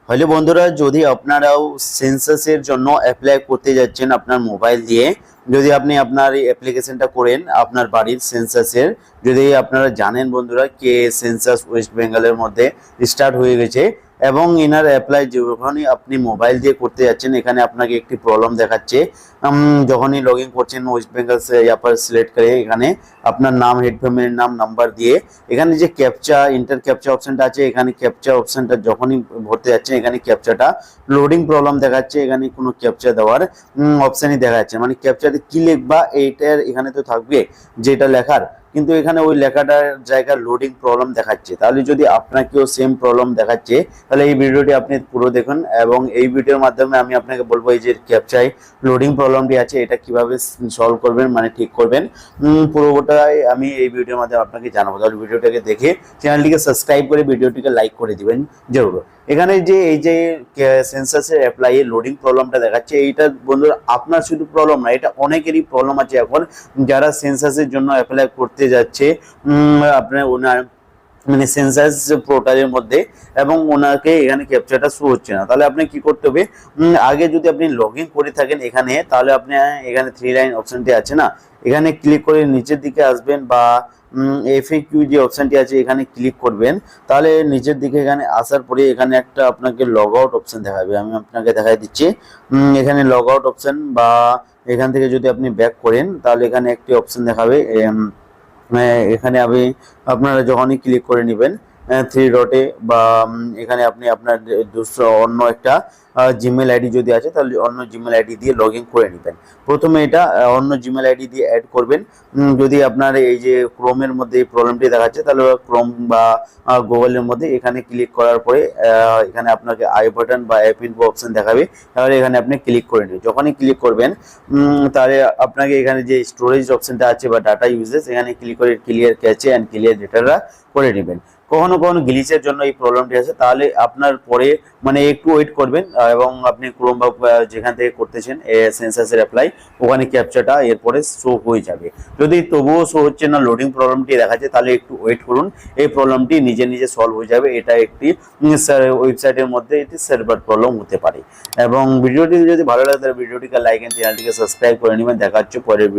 হলে বন্ধুরা, যদি আপনারাও সেন্সাসের জন্য অ্যাপ্লাই করতে যাচ্ছেন আপনার মোবাইল দিয়ে, যদি আপনি আপনার এই অ্যাপ্লিকেশনটা করেন আপনার বাড়ির সেন্সাসের, যদি আপনারা জানেন বন্ধুরা কে সেন্সাস ওয়েস্ট বেঙ্গলের মধ্যে স্টার্ট হয়ে গেছে এবং ইনার অ্যাপ্লাই যখনই আপনি মোবাইল দিয়ে করতে যাচ্ছেন এখানে আপনাকে একটি প্রবলেম দেখাচ্ছে। যখনই লগ ইন করছেন ওয়েস্ট বেঙ্গল से यहाँ पर সিলেক্ট করে এখানে আপনার নাম, হেড ফ্যামিলির নাম, নাম্বার দিয়ে এখানে যে ক্যাপচা ইন্টার ক্যাপচা অপশনটা আছে, এখানে ক্যাপচা অপশনটা যখনই ভরতে যাচ্ছেন এখানে ক্যাপচাটা লোডিং প্রবলেম দেখাচ্ছে। এখানে কোনো ক্যাপচা দেওয়ার অপশনই দেখা যাচ্ছে, মানে ক্যাপচাতে কি লিখবা এইটার এখানে তো থাকবে যেটা লেখার, কিন্তু এখানে ওই লেখাটার জায়গায় লোডিং প্রবলেম দেখাচ্ছে। তাহলে যদি আপনাকেও সেম প্রবলেম দেখাচ্ছে তাহলে এই ভিডিওটি আপনি পুরো দেখুন এবং এই ভিডিওর মাধ্যমে আমি আপনাকে বলবো এই যে ক্যাপচায় লোডিং প্রবলেমটি আছে এটা কিভাবে সলভ করবেন, মানে ঠিক করবেন, পুরোটাই আমি এই ভিডিওর মাধ্যমে আপনাকে জানাবো। তাহলে ভিডিওটাকে দেখে চ্যানেলটিকে সাবস্ক্রাইব করে ভিডিওটিকে লাইক করে দিবেন জরুর। এখানে যে এই যে সেন্সাসের অ্যাপ্লাই লোডিং প্রবলেমটা দেখাচ্ছে, এইটা বন্ধুরা আপনার শুধু প্রবলেম না, এটা অনেকেরই প্রবলেম আছে এখন যারা সেন্সাসের জন্য অ্যাপ্লাই করতে যাচ্ছে আপনার ওনার মানে সেন্সাস পোর্টালের মধ্যে এবং ওনাকে এখানে ক্যাপচারটা শো হচ্ছে না। তাহলে আপনি কি করতে হবে, আগে যদি আপনি লগ ইন করে থাকেন এখানে, তাহলে আপনি এখানে 3 লাইন অপশনটি আছে না, এখানে ক্লিক করে নিচের দিকে আসবেন বা এফএকিউ যে অপশনটি আছে এখানে ক্লিক করবেন। তাহলে নিচের দিকে এখানে আসার পরে এখানে একটা আপনাকে লগ আউট অপশন দেখাবে, আমি আপনাকে দেখাই দিচ্ছি। এখানে লগ আউট অপশন বা এখান থেকে যদি আপনি ব্যাক করেন তাহলে এখানে একটি অপশন দেখাবে। এখানে আমি আপনারা যখনই ক্লিক করে নেবেন 3 ডটে বা এখানে আপনি আপনার অন্য একটা জিমেল আইডি যদি আছে তাহলে অন্য জিমেল আইডি দিয়ে লগ ইন করে নেবেন। প্রথমে এটা অন্য জিমেল আইডি দিয়ে অ্যাড করবেন। যদি আপনার এই যে ক্রোমের মধ্যে এই প্রবলেমটি দেখাচ্ছে তাহলে ক্রোম বা গুগলের মধ্যে এখানে ক্লিক করার পরে এখানে আপনাকে আই বাটন বা অ্যাপ ইনফো অপশন দেখাবে, তাহলে এখানে আপনি ক্লিক করে নেবেন। যখনই ক্লিক করবেন তাহলে আপনাকে এখানে যে স্টোরেজ অপশনটা আছে বা ডাটা ইউজেস এখানে ক্লিক করে ক্লিয়ার ক্যাচে অ্যান্ড ক্লিয়ার ডেটাটা করে নেবেন। কখনো কখনো গ্লিচের জন্য এই প্রবলেমটি আছে, তাহলে আপনার পরে মানে একটু ওয়েট করবেন এবং আপনি ক্রোম বা যেখান থেকে করতেছেন সেন্সাসের অ্যাপ্লাই ওখানে ক্যাপচাটা এরপরে শো হয়ে যাবে। যদি তবুও শো হচ্ছে না, লোডিং প্রবলেমটি দেখাচ্ছে, তাহলে একটু ওয়েট করুন, এই প্রবলেমটি নিজে নিজে সলভ হয়ে যাবে। এটা একটি ওয়েবসাইটের মধ্যে এটি সার্ভার প্রবলেম হতে পারে। এবং ভিডিওটি যদি ভালো লাগে তাহলে ভিডিওটিকে লাইক এন্ড চ্যানেলটিকে সাবস্ক্রাইব করে নেবেন। দেখা হচ্ছে পরের ভিডিও।